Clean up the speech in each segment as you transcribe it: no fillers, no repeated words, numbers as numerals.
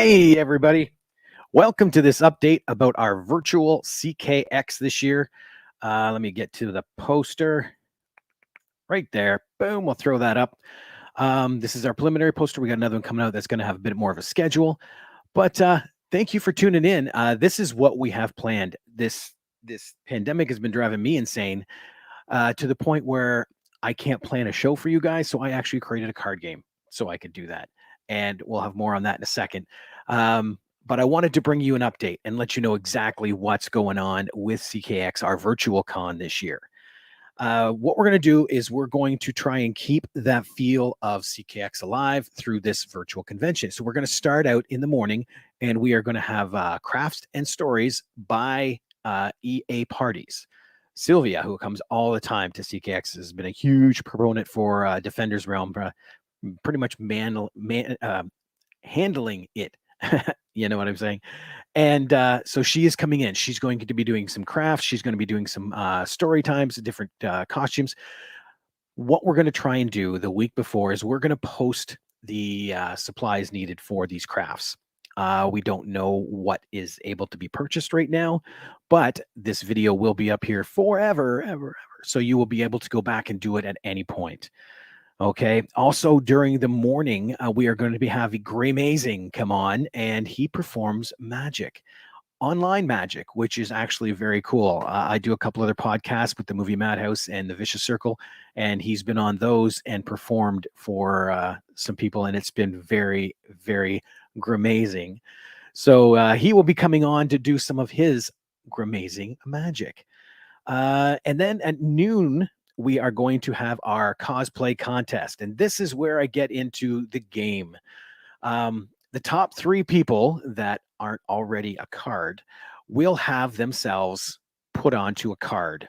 Hey, everybody. Welcome to this update about our virtual CKX this year. Let me get to the poster right there. Boom, we'll throw that up. This is our preliminary poster. We got another one coming out that's going to have a bit more of a schedule. But thank you for tuning in. This is what we have planned. This pandemic has been driving me insane to the point where I can't plan a show for you guys. So I actually created a card game so I could do that. And we'll have more on that in a second. But I wanted to bring you an update and let you know exactly what's going on with CKX, our virtual con this year. What we're going to do is we're going to try and keep that feel of CKX alive through this virtual convention. So we're going to start out in the morning and we are going to have crafts and stories by EA parties. Sylvia, who comes all the time to CKX, has been a huge proponent for Defender's Realm, pretty much handling it. You know what I'm saying? And so she is coming in. She's going to be doing some crafts. She's going to be doing some story times, different costumes. What we're going to try and do the week before is we're going to post the supplies needed for these crafts. We don't know what is able to be purchased right now, but this video will be up here forever. So you will be able to go back and do it at any point. Okay. Also, during the morning, we are going to be having Grey come on, and he performs magic, online magic, which is actually very cool. I do a couple other podcasts with the Movie Madhouse and the Vicious Circle, and he's been on those and performed for some people, and it's been very, very grimazing. So he will be coming on to do some of his grimazing magic. And then at noon, we are going to have our cosplay contest. And this is where I get into the game. The top 3 people that aren't already a card will have themselves put onto a card.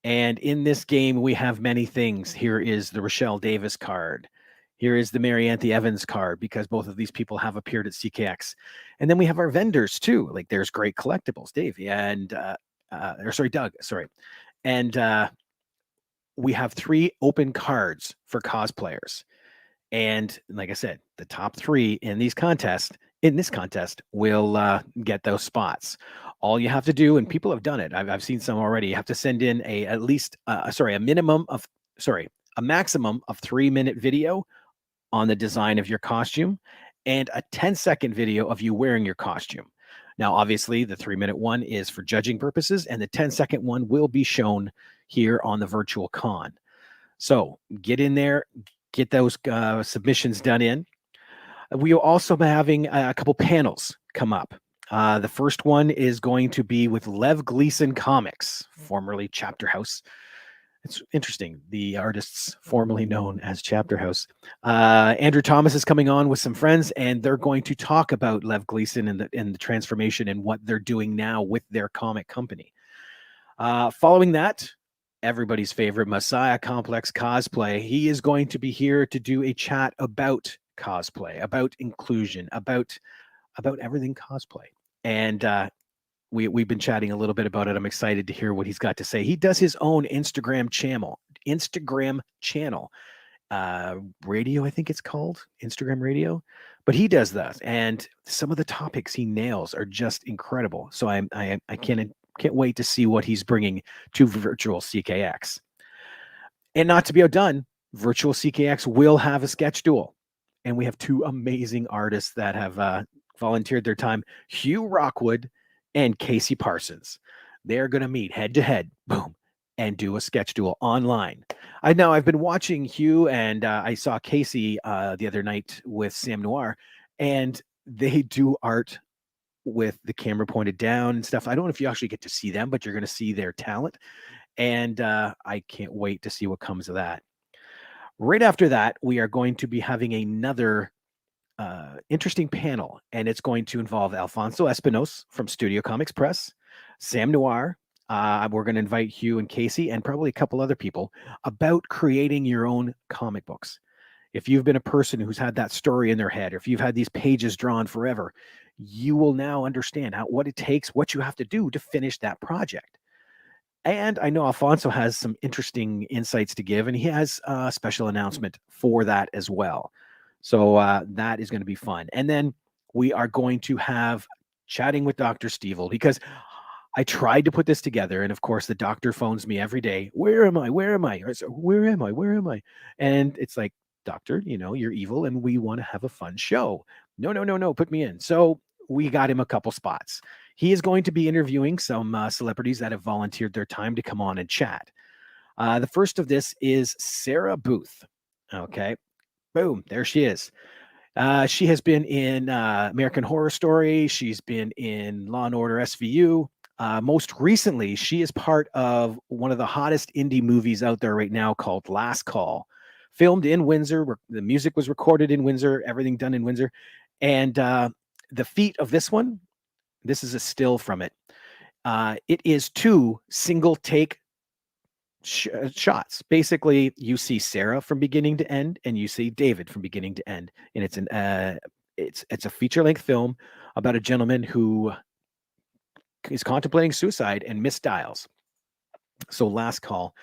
And in this game, we have many things. Here is the Rochelle Davis card. Here is the Marianthe Evans card, because both of these people have appeared at CKX. And then we have our vendors too. Like there's Great Collectibles, Dave, and Doug, sorry. And we have 3 open cards for cosplayers. And like I said, the top 3 in this contest will get those spots. All you have to do, and people have done it, I've seen some already, you have to send in a maximum of 3-minute video on the design of your costume and a 10-second video of you wearing your costume. Now, obviously, the 3-minute one is for judging purposes, and the 10-second one will be shown here on the virtual con. So get in there, get those submissions done in. We will also be having a couple panels come up. The first one is going to be with Lev Gleason Comics, formerly Chapter House. It's interesting, the artists formerly known as Chapter House. Andrew Thomas is coming on with some friends, and they're going to talk about Lev Gleason and the transformation and what they're doing now with their comic company. Following that, everybody's favorite Messiah Complex Cosplay. He is going to be here to do a chat about cosplay, about inclusion, about everything cosplay. And we've been chatting a little bit about it. I'm excited to hear what he's got to say. He does his own Instagram channel, radio, I think it's called Instagram Radio, but he does that. And some of the topics he nails are just incredible. So I can't wait to see what he's bringing to Virtual CKX. And not to be outdone, Virtual CKX will have a sketch duel. And we have 2 amazing artists that have volunteered their time, Hugh Rockwood and Casey Parsons. They're going to meet head to head, boom, and do a sketch duel online. I've been watching Hugh, and I saw Casey the other night with Sam Noir, and they do art with the camera pointed down and stuff. I don't know if you actually get to see them, but you're going to see their talent. And I can't wait to see what comes of that. Right after that, we are going to be having another interesting panel, and it's going to involve Alfonso Espinosa from Studio Comics Press, Sam Noir. We're going to invite Hugh and Casey and probably a couple other people about creating your own comic books. If you've been a person who's had that story in their head, or if you've had these pages drawn forever, you will now understand what it takes, what you have to do to finish that project. And I know Alfonso has some interesting insights to give, and he has a special announcement for that as well. So that is going to be fun. And then we are going to have chatting with Dr. Stevel because I tried to put this together, and of course, the doctor phones me every day. Where am I? Where am I? Or so, where am I? Where am I? And it's like, doctor, you're evil, and we want to have a fun show. No, no, no, no. Put me in. So we got him a couple spots. He is going to be interviewing some celebrities that have volunteered their time to come on and chat. The first of this is Sarah Booth. Okay, boom, there she is. She has been in American Horror Story. She's been in Law and Order SVU. Most recently, she is part of one of the hottest indie movies out there right now called Last Call, filmed in Windsor. The music was recorded in Windsor, everything done in Windsor. And the feat of this one, this is a still from it. It is 2 single take shots. Basically, you see Sarah from beginning to end, and you see David from beginning to end, and it's a feature length film about a gentleman who is contemplating suicide and misdials. So Last Call.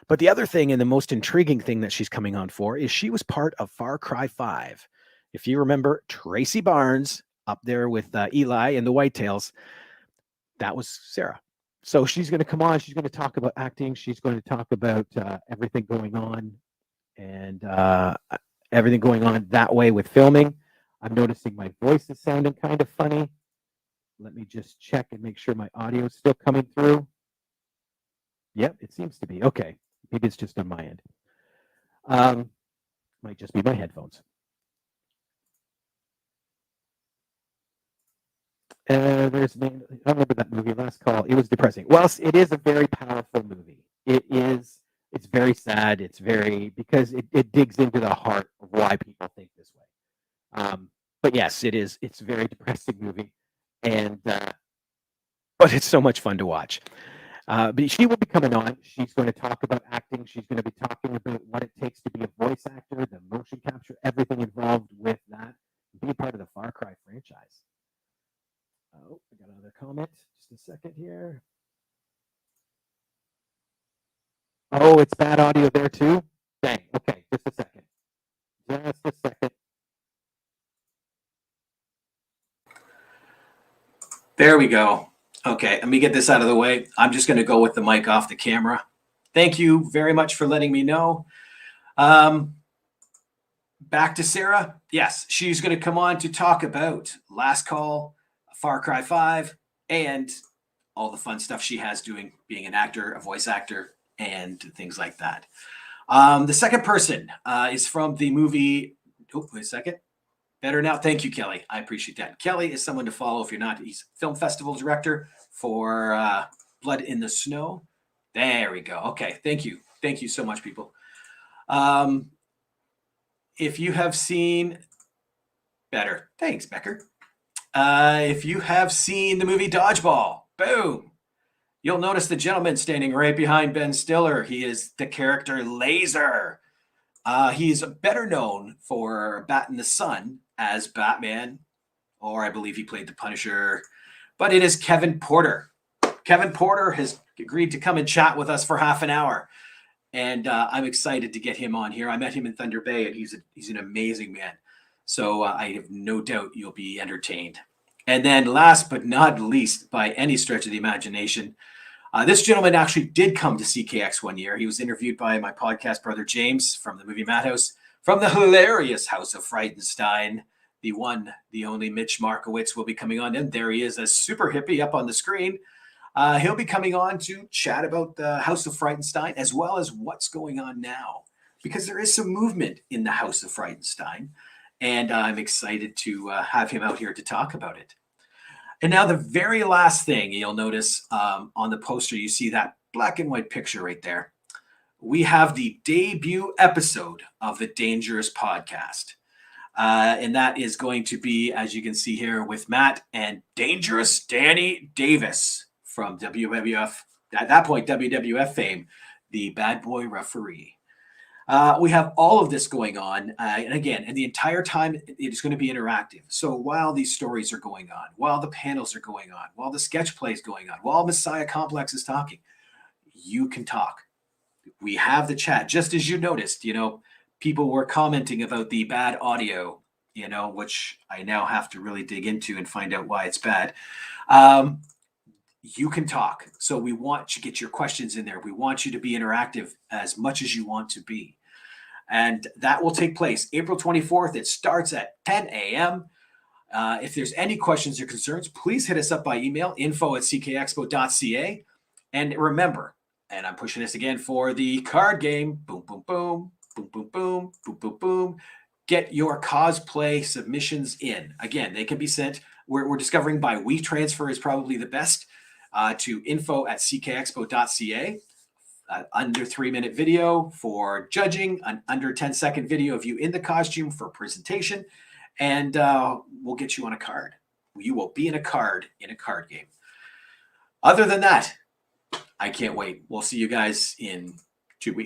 But the other thing, and the most intriguing thing that she's coming on for, is she was part of Far Cry 5. If you remember Tracy Barnes up there with Eli and the Whitetails, that was Sarah. So she's going to come on. She's going to talk about acting. She's going to talk about everything going on and everything going on that way with filming. I'm noticing my voice is sounding kind of funny. Let me just check and make sure my audio is still coming through. Yep, it seems to be. Okay. Maybe it's just on my end. Might just be my headphones. I remember that movie, Last Call. It was depressing. Whilst it is a very powerful movie, it's very sad. It's because it digs into the heart of why people think this way. But yes, it's a very depressing movie, and but it's so much fun to watch. But she will be coming on. She's going to talk about acting. She's going to be talking about what it takes to be a voice actor, the motion capture, everything involved with that. Be a part of the Far Cry franchise. Oh, I got another comment. Just a second here. Oh, it's bad audio there too? Dang. Okay, just a second. Just a second. There we go. Okay, let me get this out of the way. I'm just going to go with the mic off the camera. Thank you very much for letting me know. Back to Sarah. Yes, she's going to come on to talk about Last Call, Far Cry 5, and all the fun stuff she has doing, being an actor, a voice actor, and things like that. The second person is from the movie. Oh, wait a second. Better now. Thank you, Kelly. I appreciate that. Kelly is someone to follow if you're not. He's film festival director for Blood in the Snow. There we go. Okay. Thank you. Thank you so much, people. If you have seen better, thanks, Becker. If you have seen the movie Dodgeball, boom, you'll notice the gentleman standing right behind Ben Stiller. He is the character Laser. He's better known for Bat in the Sun as Batman, or I believe he played the Punisher, but it is Kevin Porter. Kevin Porter has agreed to come and chat with us for half an hour, and I'm excited to get him on here. I met him in Thunder Bay, and he's an amazing man. So I have no doubt you'll be entertained. And then last but not least, by any stretch of the imagination, this gentleman actually did come to CKX one year. He was interviewed by my podcast brother, James, from the movie Madhouse, from the hilarious House of Frightenstein. The one, the only Mitch Markowitz will be coming on. And there he is, a super hippie up on the screen. He'll be coming on to chat about the House of Frightenstein, as well as what's going on now, because there is some movement in the House of Frightenstein. And I'm excited to have him out here to talk about it. And now the very last thing you'll notice on the poster, you see that black and white picture right there. We have the debut episode of the Dangerous Podcast. And that is going to be, as you can see here, with Matt and Dangerous Danny Davis from WWF, at that point, WWF fame, the Bad Boy Referee. We have all of this going on. And again, and the entire time, it is going to be interactive. So while these stories are going on, while the panels are going on, while the sketch play is going on, while Messiah Complex is talking, you can talk. We have the chat. Just as you noticed, people were commenting about the bad audio which I now have to really dig into and find out why it's bad. You can talk. So we want to get your questions in there. We want you to be interactive as much as you want to be. And that will take place April 24th. It starts at 10 a.m. If there's any questions or concerns, please hit us up by email, info@ckexpo.ca. And remember, and I'm pushing this again for the card game, boom, boom, boom, boom, boom, boom, boom, boom, boom. Get your cosplay submissions in. Again, they can be sent. We're discovering by WeTransfer is probably the best, to info@ckexpo.ca. Under 3-minute video for judging, an under 10-second video of you in the costume for presentation, and we'll get you on a card. You will be in a card game. Other than that, I can't wait. We'll see you guys in